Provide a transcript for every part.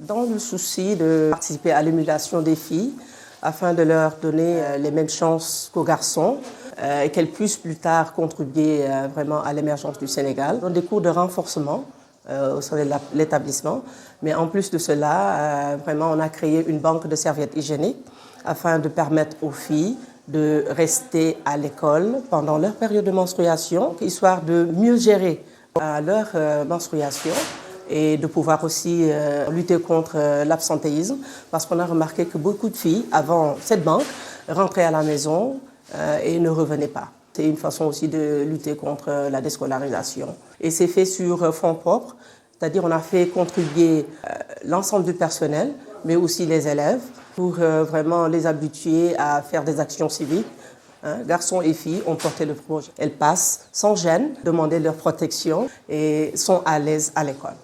Dans le souci de participer à l'émulation des filles, afin de leur donner les mêmes chances qu'aux garçons et qu'elles puissent plus tard contribuer vraiment à l'émergence du Sénégal. Dans des cours de renforcement au sein de l'établissement, mais en plus de cela, vraiment on a créé une banque de serviettes hygiéniques afin de permettre aux filles de rester à l'école pendant leur période de menstruation, histoire de mieux gérer leur menstruation et de pouvoir aussi lutter contre l'absentéisme, parce qu'on a remarqué que beaucoup de filles, avant cette banque, rentraient à la maison et ne revenaient pas. C'est une façon aussi de lutter contre la déscolarisation. Et c'est fait sur fonds propres, c'est-à-dire on a fait contribuer l'ensemble du personnel, mais aussi les élèves, pour vraiment les habituer à faire des actions civiques. Garçons et filles ont porté le projet. Elles passent sans gêne, demander leur protection et sont à l'aise à l'école.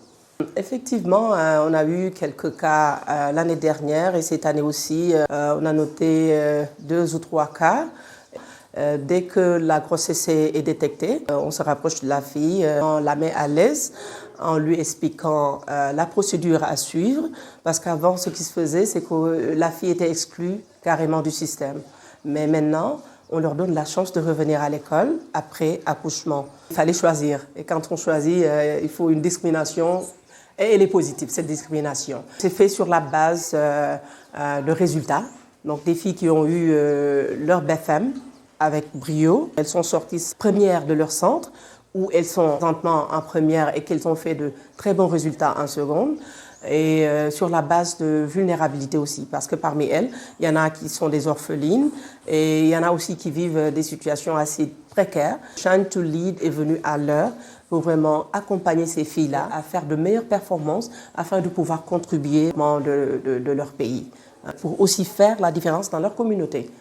Effectivement, on a eu quelques cas l'année dernière et cette année aussi, on a noté 2 ou 3 cas. Dès que la grossesse est détectée, on se rapproche de la fille, on la met à l'aise en lui expliquant la procédure à suivre, parce qu'avant, ce qui se faisait, c'est que la fille était exclue carrément du système. Mais maintenant, on leur donne la chance de revenir à l'école après accouchement. Il fallait choisir. Et quand on choisit, il faut une discrimination. Et elle est positive, cette discrimination. C'est fait sur la base de résultats. Donc des filles qui ont eu leur BFM avec brio, elles sont sorties premières de leur centre, où elles sont présentement en première et qu'elles ont fait de très bons résultats en seconde. Et sur la base de vulnérabilité aussi, parce que parmi elles, il y en a qui sont des orphelines et il y en a aussi qui vivent des situations assez précaires. Shine to Lead est venu à l'heure pour vraiment accompagner ces filles-là à faire de meilleures performances afin de pouvoir contribuer de leur pays, pour aussi faire la différence dans leur communauté.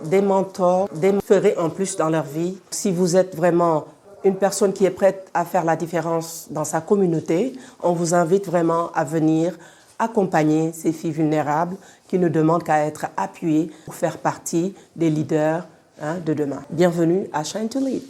Des mentors, feraient en plus dans leur vie. Si vous êtes vraiment une personne qui est prête à faire la différence dans sa communauté, on vous invite vraiment à venir accompagner ces filles vulnérables qui ne demandent qu'à être appuyées pour faire partie des leaders de demain. Bienvenue à Shine to Lead.